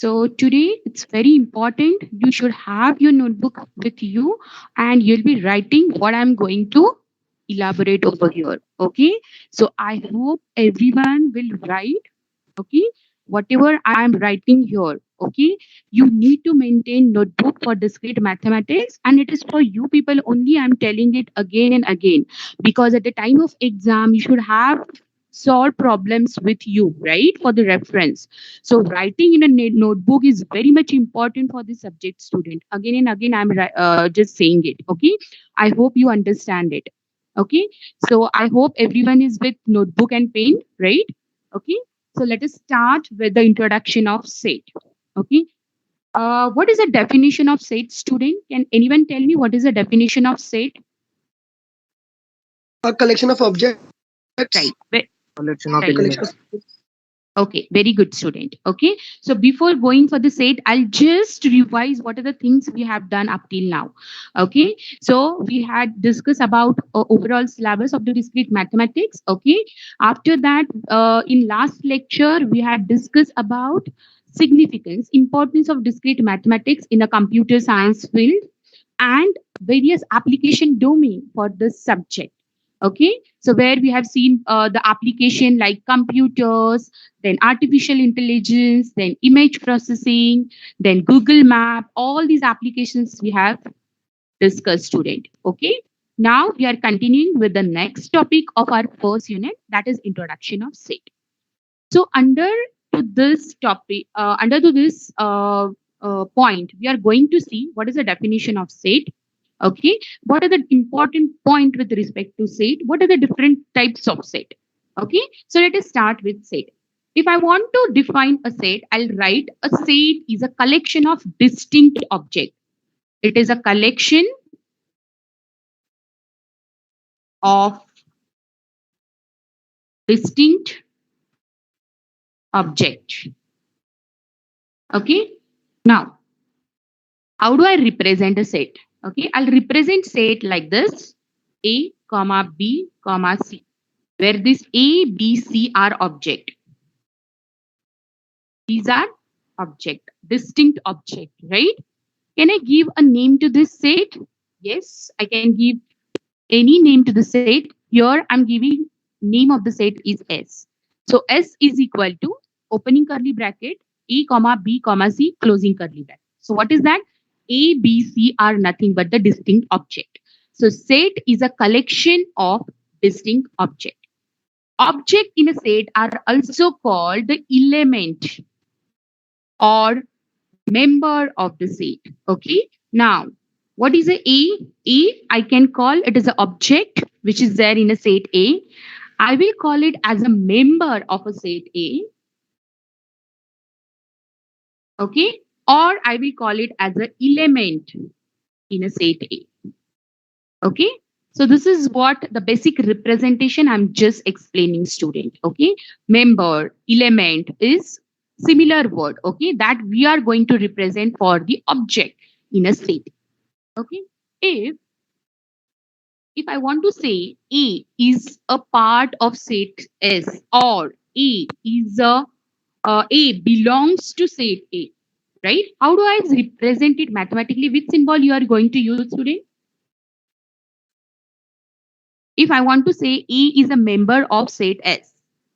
So today it's very important. You should have your notebook with you and you'll be writing what I'm going to elaborate over here. Okay. So I hope everyone will write. Okay. Whatever I'm writing here. Okay. You need to maintain notebook for discrete mathematics and it is for you people only. I'm telling it again and again because at the time of exam, you should have solve problems with you, right? For the reference. So writing in a notebook is very much important for the subject student. Again and again, I'm just saying it. Okay. I hope you understand it. Okay. So I hope everyone is with notebook and pen, right? Okay. So let us start with the introduction of set. Okay. What is the definition of set, student? Can anyone tell me what is the definition of set? A collection of objects. Right. Collection of Right. Collection elements. of Okay, very good student. Okay, so before going for the set, I'll just revise what are the things we have done up till now. Okay, so we had discussed about overall syllabus of the discrete mathematics. Okay, after that, in last lecture, we had discussed about significance, importance of discrete mathematics in a computer science field and various application domain for this subject. Okay, so where we have seen the application like computers, then artificial intelligence, then image processing, then Google Map, all these applications we have discussed, student. Okay, now we are continuing with the next topic of our first unit, that is introduction of set. So to this topic, under to this point, we are going to see what is the definition of set. Okay, what are the important point with respect to set? What are the different types of set? Okay, so let us start with set. If I want to define a set, I'll write a set is a collection of distinct objects. It is a collection of distinct objects. Okay, now how do I represent a set? Okay, I'll represent set like this: A, comma B, comma C, where this A, B, C are object. These are object, distinct object, right? Can I give a name to this set? Yes, I can give any name to the set. Here I'm giving name of the set is S. So S is equal to opening curly bracket A comma B comma C closing curly bracket. So what is that? A, B, C are nothing but the distinct object. So set is a collection of distinct object. Object in a set are also called the element or member of the set. Okay. Now, what is a A? A, I can call it as an object which is there in a set A. I will call it as a member of a set A. Okay. Or I will call it as an element in a set A. Okay. So this is what the basic representation I'm just explaining, student. Okay. Member, element is similar word. Okay. That we are going to represent for the object in a set. Okay. If I want to say A is a part of set S or A belongs to set A, right? How do I represent it mathematically? Which symbol you are going to use today? If I want to say A is a member of set S,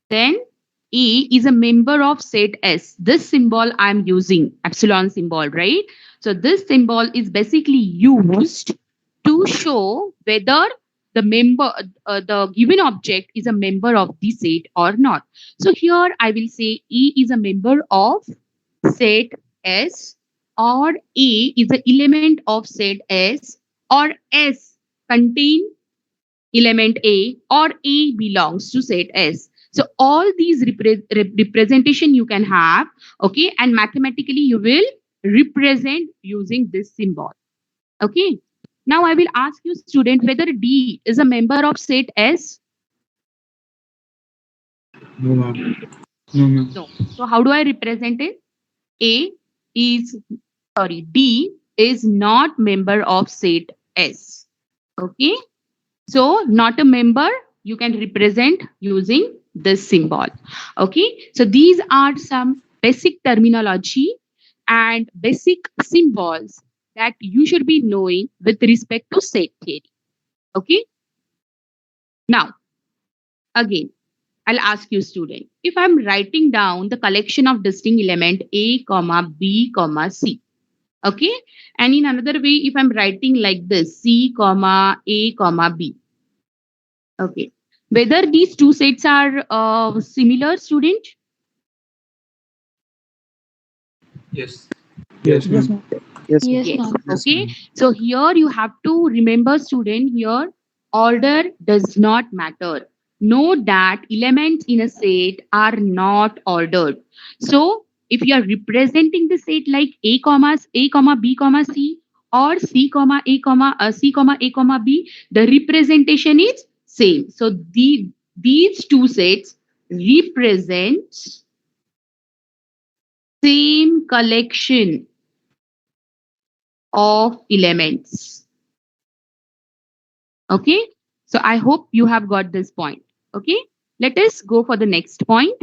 then A is a member of set S. This symbol I'm using, epsilon symbol, right? So this symbol is basically used to show whether the given object is a member of the set or not. So here I will say E is a member of set S, or A is an element of set S, or S contain element A, or A belongs to set S. So all these representation you can have, okay, and mathematically you will represent using this symbol. Okay. Now I will ask you, student, whether D is a member of set S. No, ma'am. No, ma'am. No. So how do I represent it? A is D is not member of set S. Okay. So not a member, you can represent using this symbol. Okay. So these are some basic terminology and basic symbols that you should be knowing with respect to set theory. Okay. Now, again, I'll ask you, student, if I'm writing down the collection of distinct element A, comma, B, comma, C. Okay. And in another way, if I'm writing like this, C, comma, A, comma, B. Okay. Whether these two sets are similar, student? Yes. Yes, Yes, ma'am. ma'am. Yes, ma'am. Yes, Yes. ma'am. Yes, Okay. ma'am. So here you have to remember, student, here order does not matter. Note that elements in a set are not ordered. So if you are representing the set like A commas A comma B comma C or C comma A comma C comma A comma B, the representation is same. So these two sets represent same collection of elements. Okay. So I hope you have got this point. Okay. Let us go for the next point.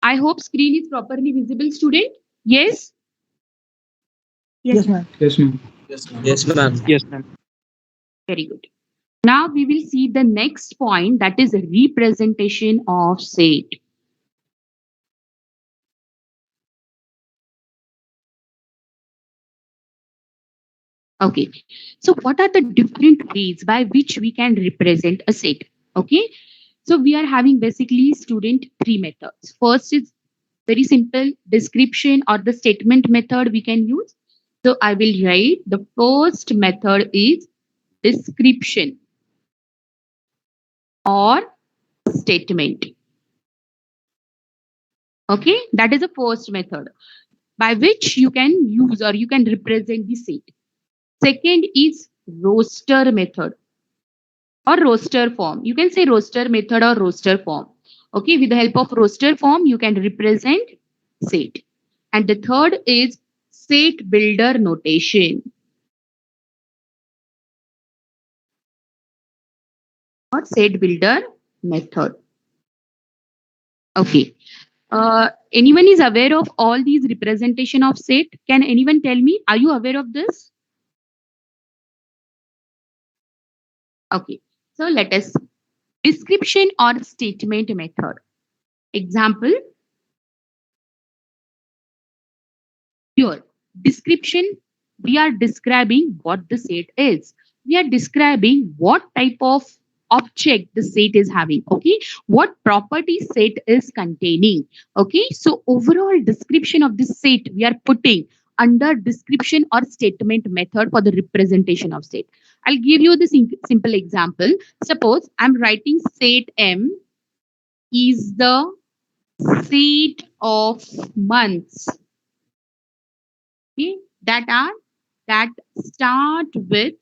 I hope screen is properly visible, student. Yes. Yes, ma'am. Yes, ma'am. Yes, ma'am. Yes, ma'am. Very good. Now we will see the next point, that is representation of set. Okay. So what are the different ways by which we can represent a set? Okay. So we are having basically, student, three methods. First is very simple description or the statement method we can use. So I will write the first method is description or statement. Okay, that is the first method by which you can use or you can represent the set. Second is roster method or roster form. You can say roster method or roster form. Okay, with the help of roster form, you can represent set. And the third is set builder notation or set builder method. Okay. Anyone is aware of all these representation of set? Can anyone tell me? Are you aware of this? Okay. So let us description or statement method. Example, here, description, we are describing what the set is. We are describing what type of object the set is having. Okay. What property set is containing. Okay. So overall description of this set we are putting under description or statement method for the representation of set. I'll give you this simple example. Suppose I'm writing set M is the set of months, okay, that start with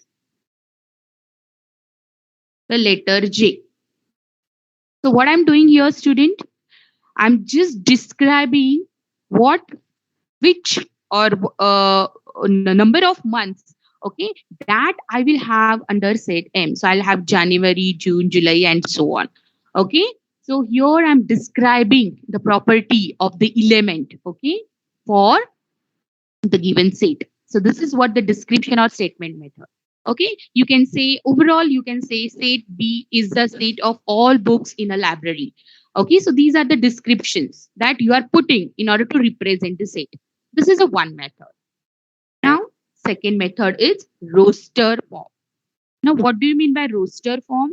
the letter J. So what I'm doing here, student, I'm just describing what, which, or number of months, okay, that I will have under set M. So I'll have January, June, July, and so on. Okay. So here I'm describing the property of the element, okay, for the given set. So this is what the description or statement method. Okay, you can say overall, you can say set B is the set of all books in a library. Okay, so these are the descriptions that you are putting in order to represent the set. This is a one method. Now, second method is roster form. Now, what do you mean by roster form?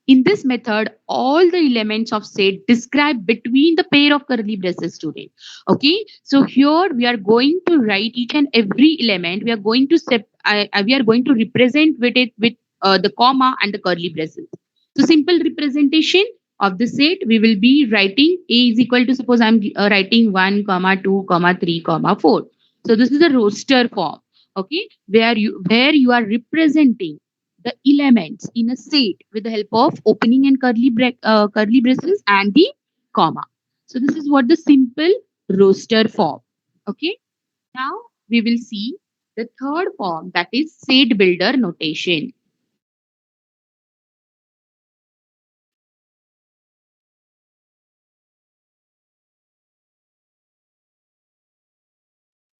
In this method, all the elements of set described between the pair of curly braces, student. Okay, so here we are going to write each and every element. We are going to we are going to represent with it with the comma and the curly braces. So simple representation of the set, we will be writing A is equal to, suppose I'm writing 1 comma 2 comma 3 comma 4. So this is a roster form. Okay, where you are representing the elements in a set with the help of opening and curly braces and the comma. So this is what the simple roster form. Okay. Now we will see the third form, that is set builder notation.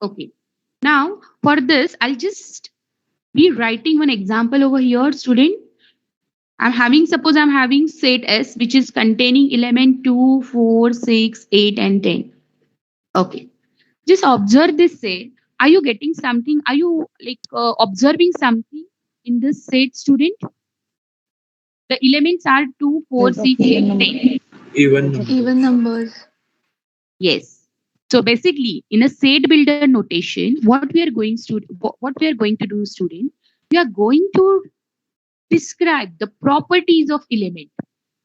Okay. Now, for this, I'll just be writing one example over here, student. Suppose I'm having set S, which is containing element 2, 4, 6, 8, and 10. Okay. Just observe this set. Are you getting something? Are you like observing something in this set, student? The elements are 2, 4, 6, 8, 10. Even number. Even numbers. Yes. So basically, in a set builder notation, what we are going to do, student, we are going to describe the properties of element,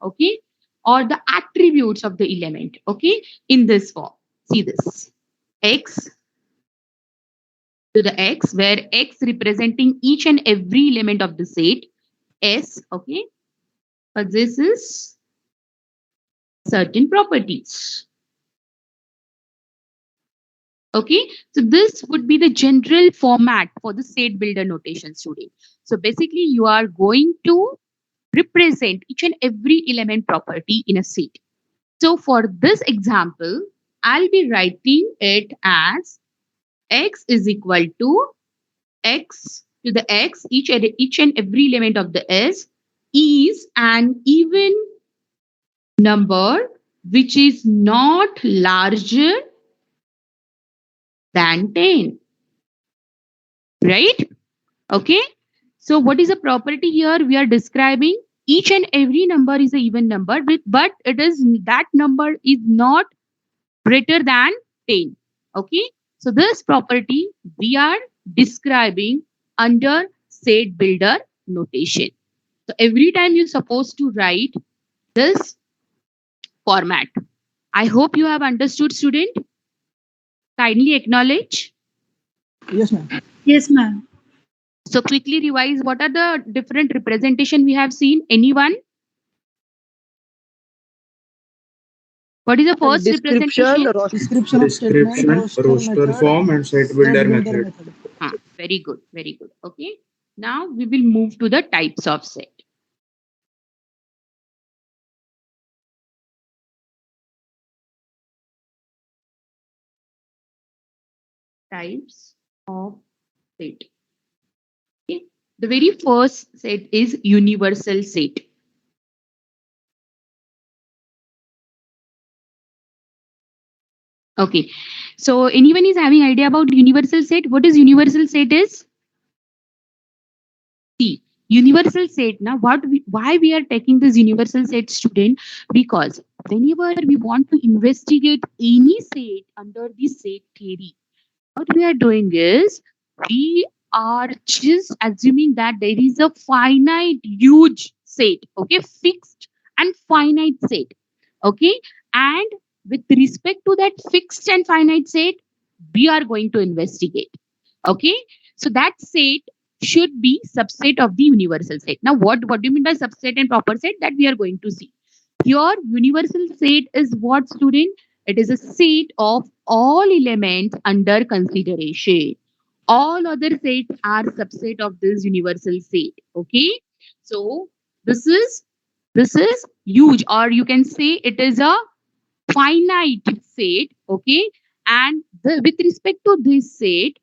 okay, or the attributes of the element, okay, in this form. See this x to the x, where x representing each and every element of the set S, okay, possesses certain properties. Okay, so this would be the general format for the set builder notation, student. So basically, you are going to represent each and every element property in a set. So for this example, I'll be writing it as x is equal to x to the x, each and every element of the S is an even number which is not larger than 10. Right? Okay. So what is the property here? We are describing each and every number is an even number, but it is that number is not greater than 10. Okay. So this property we are describing under set builder notation. So every time you're supposed to write this format. I hope you have understood, student. Kindly acknowledge. Yes, ma'am. Yes, ma'am. So quickly revise what are the different representation we have seen. Anyone? What is the first Description, representation? description of statement, Description, roster method, form, and set set builder builder method. method. Very good, very good. Okay. Now we will move to the types of set. Types of set. Okay. The very first set is universal set. Okay. So anyone is having idea about universal set? What is universal set is? See, universal set. Now, why we are taking this universal set, student? Because whenever we want to investigate any set under the set theory, what we are doing is we are just assuming that there is a finite huge set, okay, fixed and finite set, okay, and with respect to that fixed and finite set, we are going to investigate, okay. So that set should be subset of the universal set. Now what do you mean by subset and proper set? That we are going to see. Your universal set is what, student? It is a set of all elements under consideration. All other sets are subset of this universal set. Okay. So this is this is huge, or you can say it is a finite set. Okay. And with respect to this set,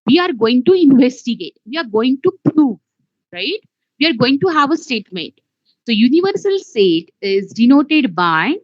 we are going to investigate. We are going to prove, right? We are going to have a statement. So universal set is denoted by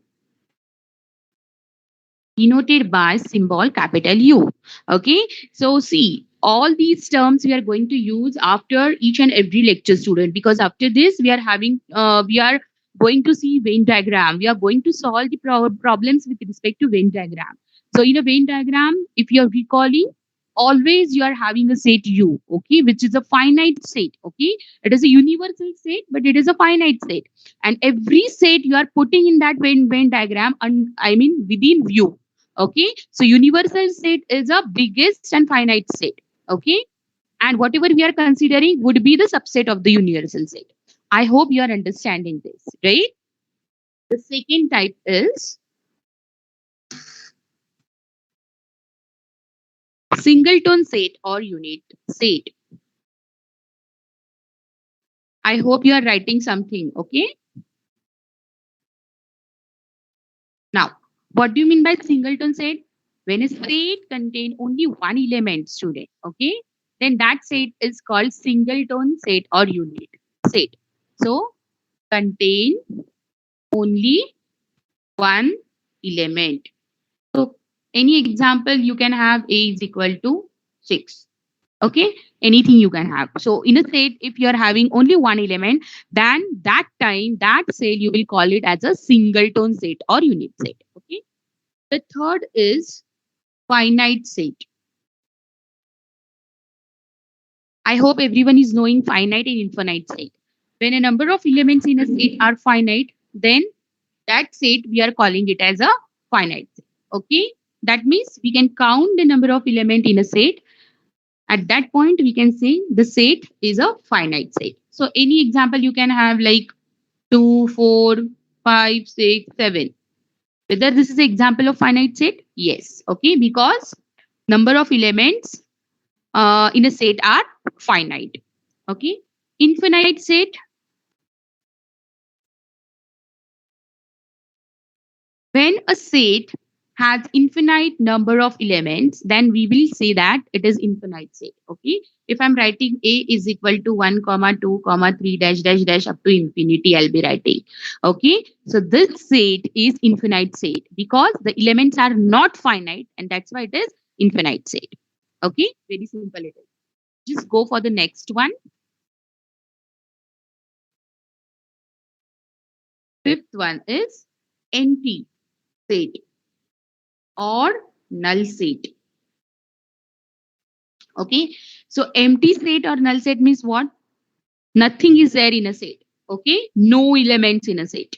symbol capital U. Okay. So see, all these terms we are going to use after each and every lecture, student, because after this we are going to see Venn diagram. We are going to solve the problems with respect to Venn diagram. So in a Venn diagram, if you are recalling, always you are having a set U, okay, which is a finite set, okay. It is a universal set, but it is a finite set. And every set you are putting in that Venn diagram, and I mean within view. Okay, so universal set is a biggest and finite set. Okay, and whatever we are considering would be the subset of the universal set. I hope you are understanding this, right? The second type is singleton set or unit set. I hope you are writing something. Okay, now what do you mean by singleton set? When a set contain only one element, student, okay, then that set is called singleton set or unit set. So contain only one element. So any example you can have A is equal to 6. Okay, anything you can have. So in a set, if you're having only one element, then that time that cell you will call it as a singleton set or unit set. Okay. The third is finite set. I hope everyone is knowing finite and infinite set. When a number of elements in a set are finite, then that set we are calling it as a finite set. Okay. That means we can count the number of elements in a set. At that point, we can say the set is a finite set. So any example you can have like 2, 4, 5, 6, 7. Whether this is an example of finite set? Yes. Okay. Because number of elements in a set are finite. Okay. Infinite set. When a set has infinite number of elements, then we will say that it is infinite set. Okay. If I'm writing A is equal to 1, comma 2, comma 3, dash, dash, dash up to infinity, I'll be writing. Okay. So this set is infinite set because the elements are not finite and that's why it is infinite set. Okay. Very simple it is. Just go for the next one. Fifth one is empty set or null set. Okay. So empty set or null set means what? Nothing is there in a set. Okay. No elements in a set.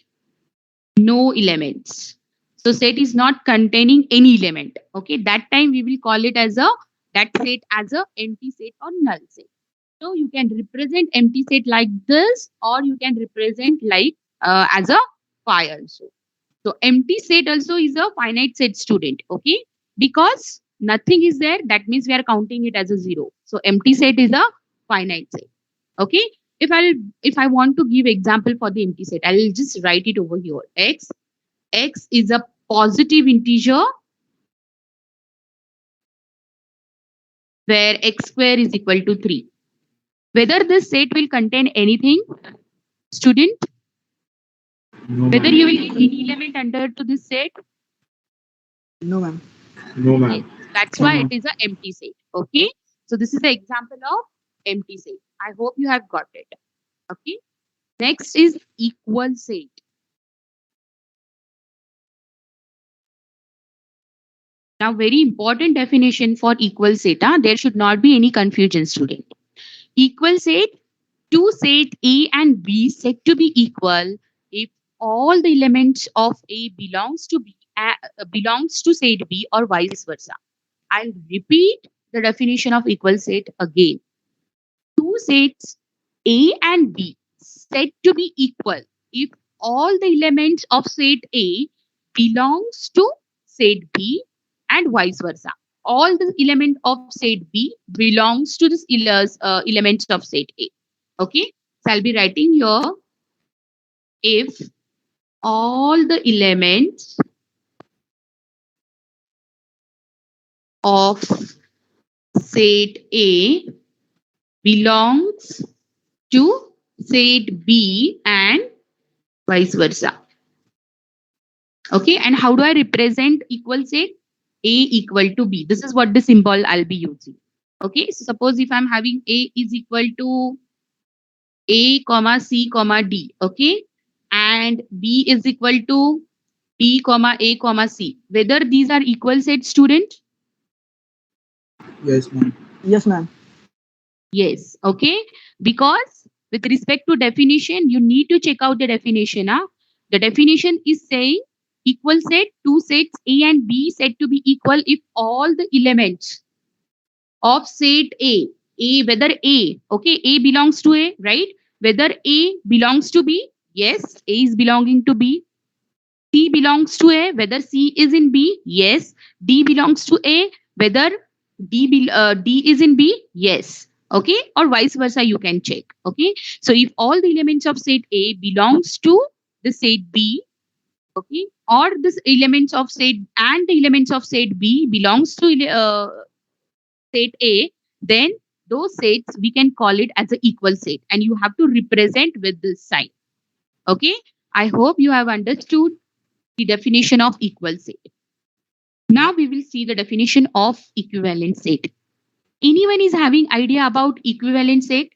No elements. So set is not containing any element. Okay. That time we will call it as that set as a empty set or null set. So you can represent empty set like this or you can represent like as a phi also. So empty set also is a finite set, student. Okay. Because nothing is there, that means we are counting it as a 0. So empty set is a finite set. Okay. If I want to give example for the empty set, I'll just write it over here. X is a positive integer where x square is equal to 3. Whether this set will contain anything, student, whether you will get any element under to this set, No, ma'am. No, yes, ma'am. that's why it is an empty set. Okay. So this is the example of empty set. I hope you have got it. Okay. Next is equal set. Now, very important definition for equal set. There should not be any confusion, student. Equal set, two set A and B said to be equal if all the elements of A belongs to set B or vice versa. I'll repeat the definition of equal set again. Two sets A and B said to be equal if all the elements of set A belongs to set B and vice versa. All the element of set B belongs to the elements of set A. Okay, so I'll be writing here if all the elements of set A belongs to set B and vice versa. Okay, and how do I represent equal set? A equal to B. This is what the symbol I'll be using. Okay, so suppose if I'm having A is equal to A, comma C, comma D. Okay, and B is equal to B, comma A, comma C. Whether these are equal set, student? Yes, ma'am. Yes, ma'am. Yes. Okay, because with respect to definition, you need to check out the definition. The definition is saying equal set, two sets A and B said to be equal if all the elements of set A, whether A, okay, A belongs to A, right? Whether A belongs to B, yes, A is belonging to B. C belongs to A, whether C is in B, yes. D belongs to A, whether D is in B, yes. Okay, or vice versa, you can check. Okay, so if all the elements of set A belongs to the set B, Okay, or this elements of set and the elements of set B belongs to set A, then those sets we can call it as an equal set, and you have to represent with this sign. Okay, I hope you have understood the definition of equal set. Now we will see the definition of equivalent set. Anyone is having idea about equivalent set?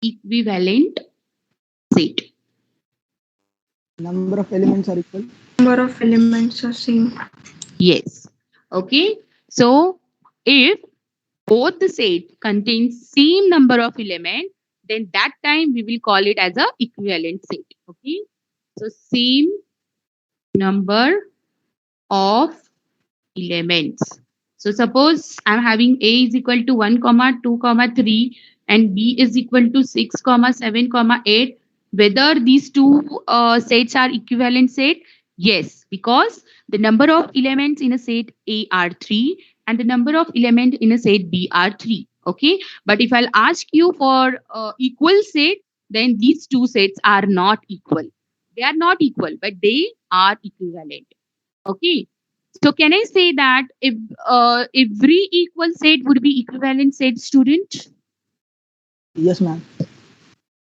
Equivalent set. Number of elements are equal. Number of elements are same. Yes. Okay. So if both the set contains same number of elements, then that time we will call it as a equivalent set. Okay. So same number of elements. So suppose I'm having A is equal to 1 comma 2 comma 3 and B is equal to 6 comma 7 comma 8. Whether these two sets are equivalent set? Yes, because the number of elements in a set A are 3 and the number of elements in a set B are 3. Okay, but if I'll ask you for equal set, then these two sets are not equal. They are not equal, but they are equivalent. Okay, so can I say that if every equal set would be equivalent set, student? Yes, ma'am.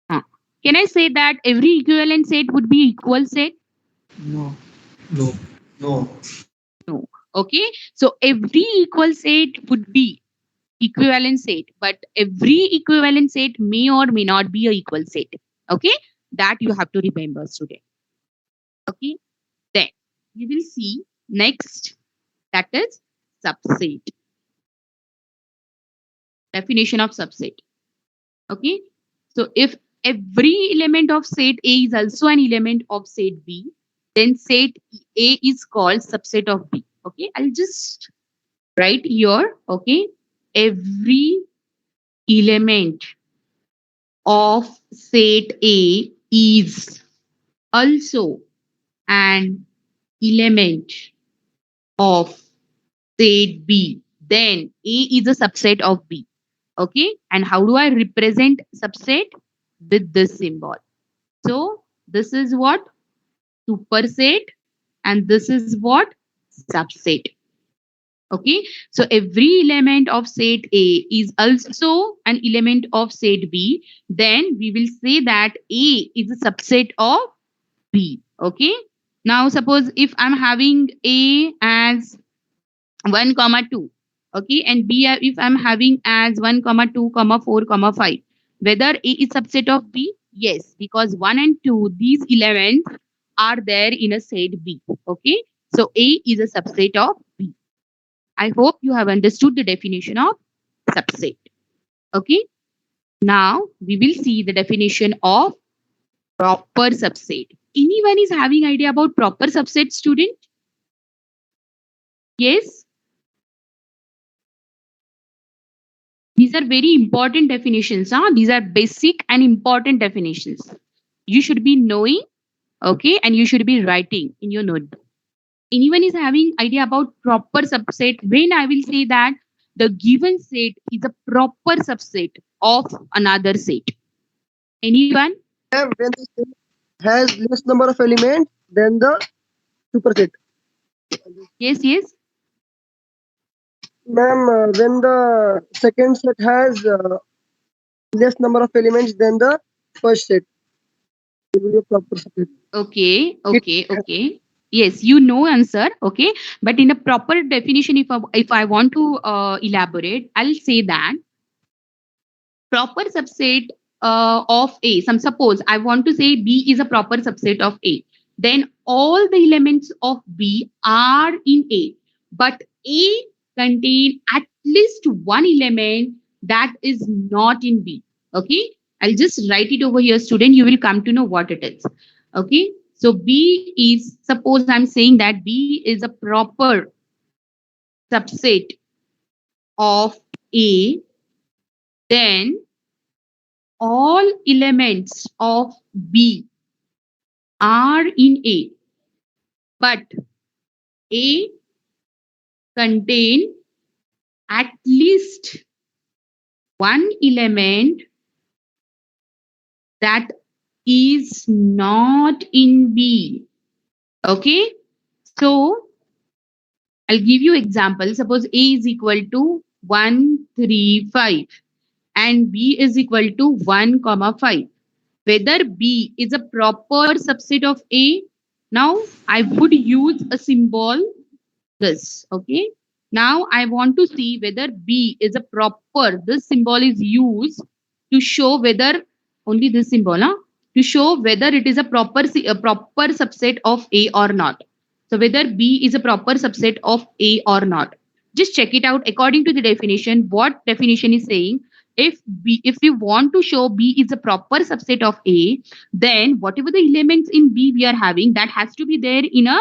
Huh. Can I say that every equivalent set would be equal set? No. No. No. No. Okay. So every equal set would be equivalent set, but every equivalent set may or may not be a equal set. Okay. That you have to remember, student. Okay. Then we will see next, that is subset. Definition of subset. Okay. So if every element of set A is also an element of set B, then set A is called subset of B. Okay. I'll just write here. Okay. Every element of set A is also an element of set B. Then A is a subset of B. Okay. And how do I represent subset? With this symbol. So this is what? Superset, and this is what? Subset. Okay. So every element of set A is also an element of set B. Then we will say that A is a subset of B. Okay. Now suppose if I'm having A as 1 comma 2, okay, and B if I'm having as 1 comma 2 comma 4 comma 5, whether A is subset of B? Yes, because 1 and 2, these elements are there in a set B. Okay, so A is a subset of B. I hope you have understood the definition of subset. Okay, now we will see the definition of proper subset. Anyone is having idea about proper subset, student? Yes. These are very important definitions. Huh? These are basic and important definitions. You should be knowing, okay, and you should be writing in your notebook. Anyone is having idea about proper subset? When I will say that the given set is a proper subset of another set. Anyone? When the set has less number of elements than the superset. Yes, yes. Ma'am, when the second set has less number of elements than the first set, it will be a proper set. Okay, okay, okay. Yes, you know answer. Okay, but in a proper definition, if I want to elaborate, I'll say that proper subset of A. Suppose I want to say B is a proper subset of A. Then all the elements of B are in A, but A contain at least one element that is not in B. Okay, I'll just write it over here, student. You will come to know what it is. Okay, so B is, suppose I'm saying that B is a proper subset of A, then all elements of B are in A, but A contain at least one element that is not in B. Okay, so I'll give you example. Suppose A is equal to 1, 3, 5 and B is equal to 1, comma 5. Whether B is a proper subset of A. Now I would use a symbol this. Okay. Now I want to see whether B is a proper. This symbol is used to show whether only this symbol, huh? To show whether it is a proper subset of A or not. So whether B is a proper subset of A or not. Just check it out according to the definition. What definition is saying? If we want to show B is a proper subset of A, then whatever the elements in B we are having, that has to be there in a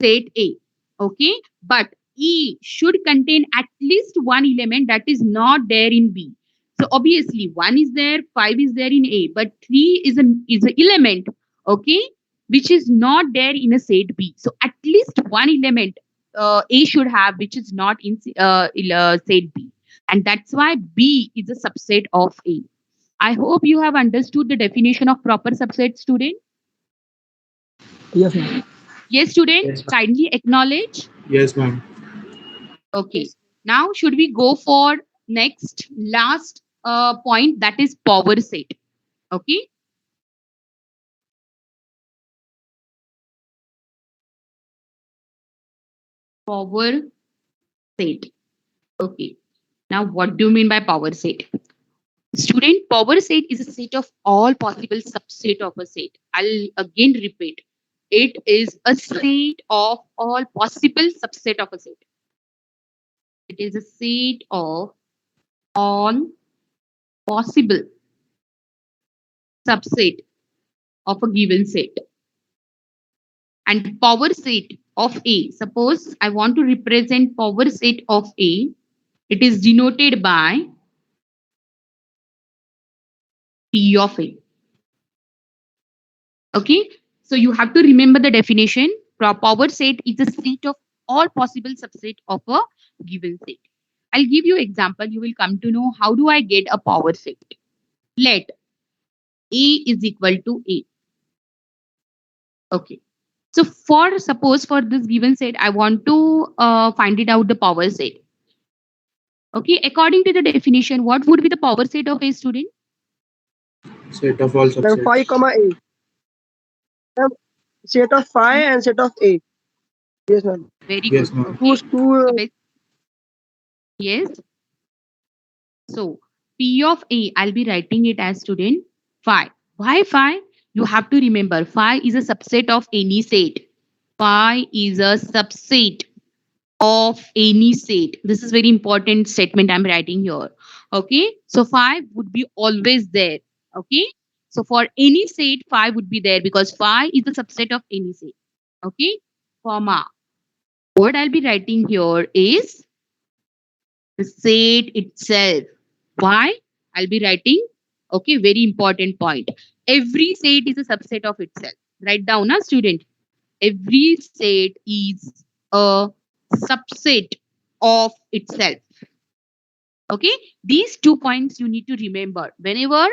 set A. Okay, but E should contain at least one element that is not there in B. So obviously 1 is there, 5 is there in A, but 3 is an element, okay, which is not there in a set B. So at least one element A should have which is not in set B. And that's why B is a subset of A. I hope you have understood the definition of proper subset, student. Yes, ma'am. Yes, student, Yes, ma'am. kindly acknowledge. Yes, ma'am. Okay. Now, should we go for next last point, that is power set? Okay. Power set. Okay. Now, what do you mean by power set? Student, power set is a set of all possible subset of a set. I'll again repeat. It is a set of all possible subset of a set. It is a set of all possible subset of a given set. And power set of A, suppose I want to represent power set of A, it is denoted by P of A. Okay, so you have to remember the definition. Power set is a set of all possible subset of a given set. I'll give you example. You will come to know how do I get a power set. Let A is equal to A. Okay. So for suppose for this given set, I want to find it out the power set. Okay, according to the definition, what would be the power set of A, student? Set of all Then subsets. 5 comma A. Then set of 5 and set of A. Yes, ma'am. Very Yes, good. ma'am. Okay. Who's two? Yes. So P of A, I'll be writing it as student 5. Why 5? You have to remember 5 is a subset of any set. 5 is a subset of any set. This is very important statement I'm writing here. Okay. So 5 would be always there. Okay. So for any set, 5 would be there because 5 is a subset of any set. Okay. Comma. What I'll be writing here is the set itself. Why? I'll be writing, okay, very important point. Every set is a subset of itself. Write down, student. Every set is a subset of itself. Okay, these 2 points you need to remember whenever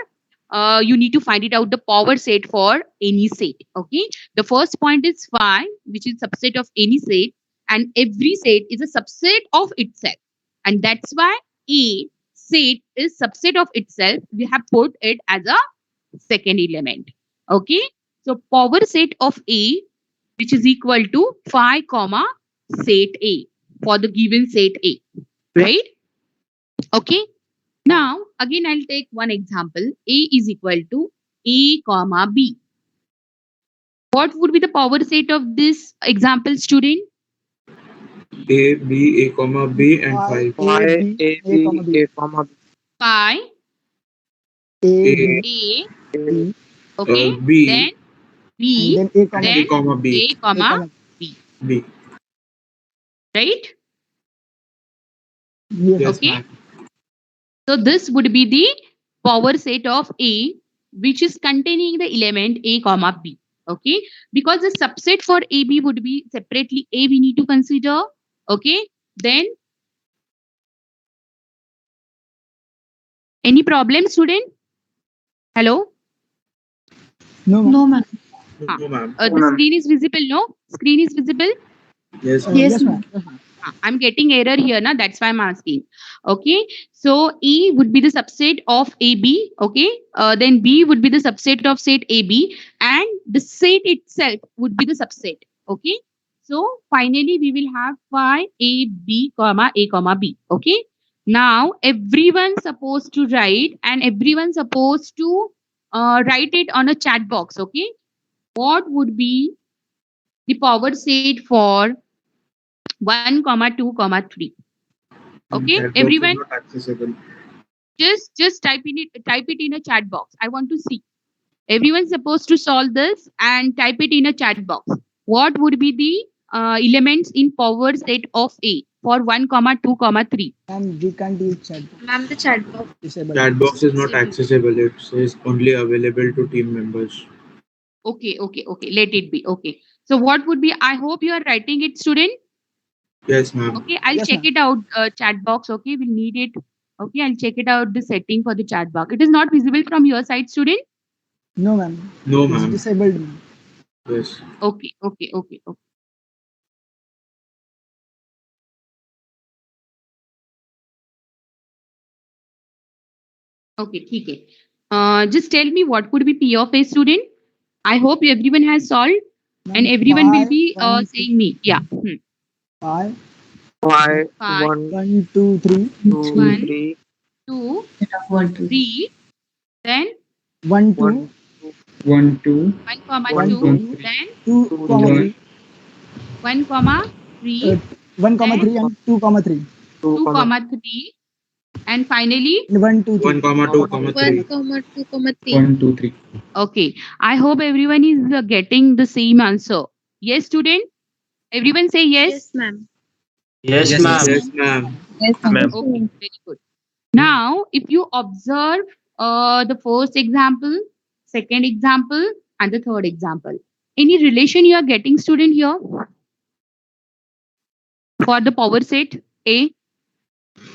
you need to find it out the power set for any set. Okay, the first point is 5, which is subset of any set, and every set is a subset of itself, and that's why A set is subset of itself. We have put it as a second element. Okay, so power set of A, which is equal to 5 comma set A for the given set A, right? Okay. Now, again, I'll take one example. A is equal to A comma B. What would be the power set of this example, student? A, B, A, comma, B, and 5. A, B, A, comma B. comma B. Phi, A, A, B, A, B, okay. B, Then B, and then A, comma then A, comma, B, A A, comma comma B, B. right? Yes, Yes, Okay. ma'am. So this would be the power set of A, which is containing the element A comma B. Okay, because the subset for AB would be separately A we need to consider. Okay, then Any problem, student? Hello? No, ma'am. No, ma'am. No, ma'am. The screen is visible, no? Screen is visible? Yes, Yes, ma'am. ma'am. I'm getting error here, na? That's why I'm asking. Okay. So E would be the subset of AB. Okay. Then B would be the subset of set AB, and the set itself would be the subset. Okay. So finally, we will have phi A B comma A comma B. Okay. Now everyone's supposed to write, and everyone's supposed to write it on a chat box. Okay. What would be the power set for 1 comma 2 comma 3? Okay, Chat box is everyone, not accessible. just type it in a chat box. I want to see. Everyone's supposed to solve this and type it in a chat box. What would be the elements in power set of A for 1 comma 2 comma 3? Ma'am, we can't use chat box. Ma'am, the chat box. Disable. Chat box is not Disable. accessible. It is only available to team members. Okay, let it be. Okay, so what would be? I hope you are writing it, student. Yes, ma'am. Okay, I'll Yes, check ma'am. it out. Chat box. Okay, we'll need it. Okay, I'll check it out. The setting for the chat box. It is not visible from your side, student. No, ma'am. No, It's ma'am. disabled, ma'am. Yes. Okay. Okay, ठीक है. Just tell me what could be P of A, student. I hope everyone has solved and Ma'am, everyone will be one, saying me. Yeah. five, Five, 5, 1, 2, 3, 1, 3, 2, One, two. 3, then 1, 2, 1, 2, 1 comma 1, 2, 2, then 2, comma 3, 1 comma 3, 1, comma 3, and 2, comma 3, 2 comma 3, and finally, and 1, 2, 3. 1, 2, 3. 2, 3. 1, 2, 3. okay. I hope everyone is getting the same answer. Yes, student? Everyone say yes. Yes, ma'am. Yes, Yes, ma'am. ma'am. Yes, ma'am. Okay, very good. Now, if you observe the first example, second example, and the third example, any relation you are getting, student, here for the power set A?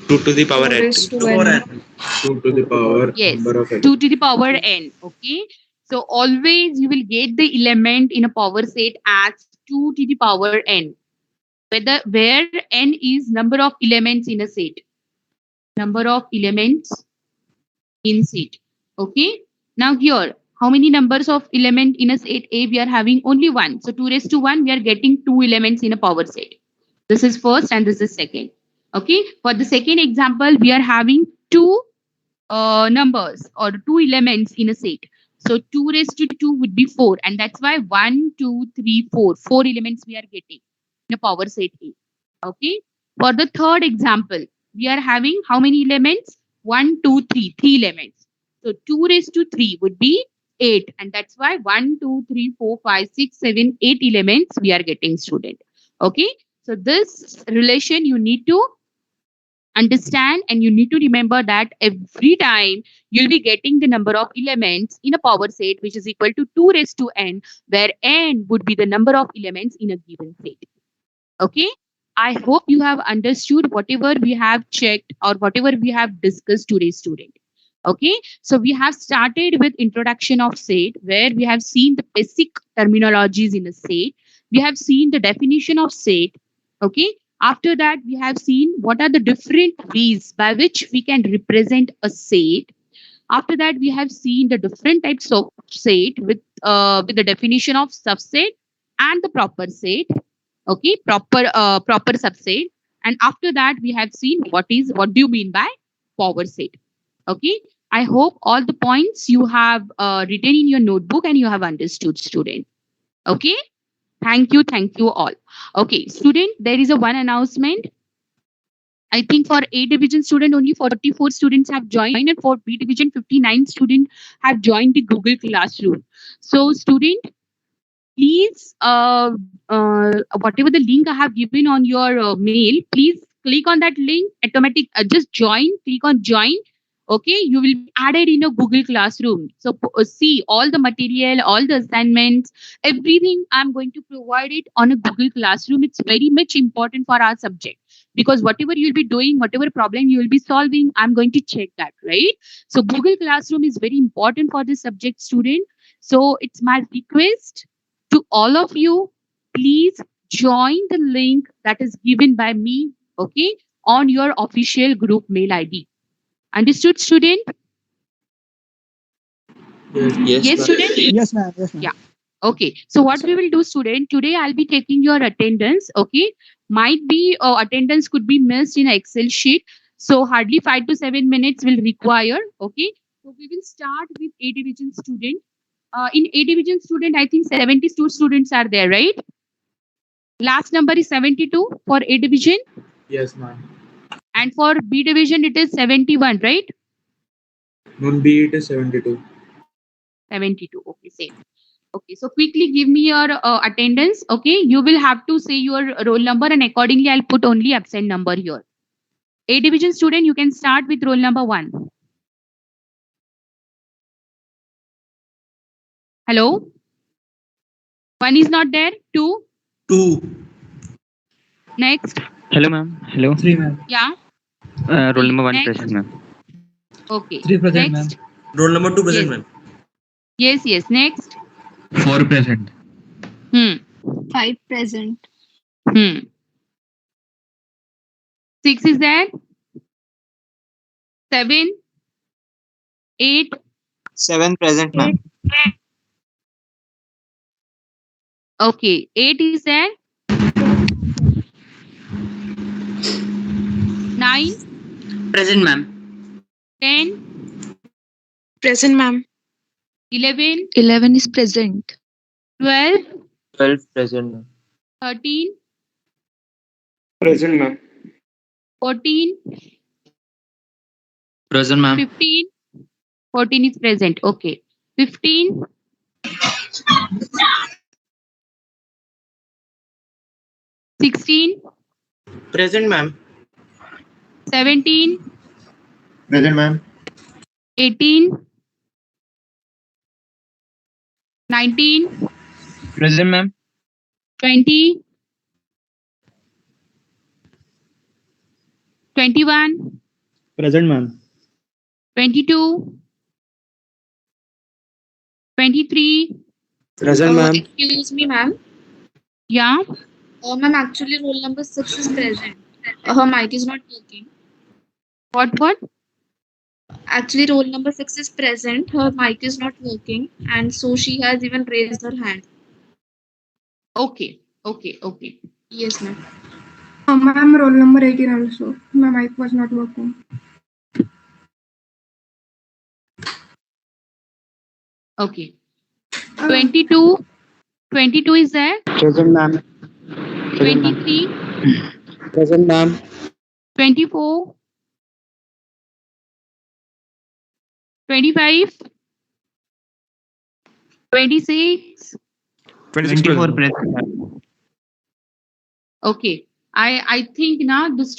2 to the power 2 n. raised to n. 2 to the power Yes, number of n. 2 to the power n. Okay. So always you will get the element in a power set as 2 to the power n. Where n is number of elements in a set. Number of elements in set. Okay. Now here, how many numbers of element in a set A? We are having only one. So 2 raised to 1, we are getting 2 elements in a power set. This is first and this is second. Okay. For the second example, we are having two numbers or two elements in a set. So 2 raised to 2 would be 4. And that's why 1, 2, 3, 4. 4 elements we are getting in a power set A. Okay. For the third example, we are having how many elements? 1, 2, 3. 3 elements. So 2 raised to 3 would be 8. And that's why 1, 2, 3, 4, 5, 6, 7, 8 elements we are getting, student. Okay. So this relation you need to understand, and you need to remember that every time you'll be getting the number of elements in a power set which is equal to 2 raised to n, where n would be the number of elements in a given set. Okay, I hope you have understood whatever we have checked or whatever we have discussed today, student. Okay, so we have started with introduction of set, where we have seen the basic terminologies in a set. We have seen the definition of set. Okay, after that we have seen what are the different ways by which we can represent a set. After that we have seen the different types of set with the definition of subset and the proper set. Okay, proper subset. And after that we have seen what do you mean by power set. Okay, I hope all the points you have written in your notebook and you have understood, student. Okay, thank you all. Okay, student, there is a one announcement. I think for A division student only 44 students have joined, and for B division 59 students have joined the Google Classroom. So student, please whatever the link I have given on your mail, please click on that link. Just join. Click on join. Okay, you will be added in a Google Classroom. So see all the material, all the assignments, everything I'm going to provide it on a Google Classroom. It's very much important for our subject. because whatever you'll be doing, whatever problem you will be solving, I'm going to check that, right? So Google Classroom is very important for this subject, student. So it's my request to all of you, please join the link that is given by me, okay, on your official group mail ID. Understood, student? Yes, student? Yes, ma'am. Yes, ma'am. Yeah. Okay. So what we will do, student, today I'll be taking your attendance. Okay. Might be attendance could be missed in an Excel sheet. So hardly 5 to 7 minutes will require. Okay. So we will start with A division student. In A division student, I think 72 students are there, right? Last number is 72 for A division. Yes, ma'am. And for B division, it is 71, right? Non B it is 72. 72. Okay, same. Okay, so quickly give me your attendance. Okay, you will have to say your roll number, and accordingly, I'll put only absent number here. A division student, you can start with roll number 1. Hello? 1 is not there. 2. 2. Next. Hello, ma'am. Hello. 3, ma'am. Yeah. Roll number 1 Next. present, ma'am. Okay. 3 present, Next. Roll number 2 present, ma'am. Yes, yes. Next. 4 present. 5 present. 6 is there. 7. 8. 7 present, ma'am. Okay. 8 is there. 9. Present, ma'am. 10. Present, ma'am. 11. 11 is present. 12. 12 present, ma'am. 13. Present, ma'am. 14. Present, ma'am. 15. 14 is present. Okay. 15. 16. Present, ma'am. 17. Present, ma'am. 18. 19. Present, ma'am. 20. 21. Present, ma'am. 22. 23. Present, ma'am. Excuse me, ma'am. Yeah. Ma'am, actually, roll number 6 is present. Her mic is not working. What? Actually, roll number 6 is present. Her mic is not working. And so she has even raised her hand. Okay. Yes, ma'am. Ma'am, roll number 18 also. My mic was not working. Okay. 22. 22 is there. Present, ma'am. 23. Present, ma'am. 24. 25. 26. 24 present, ma'am. Okay. I think now this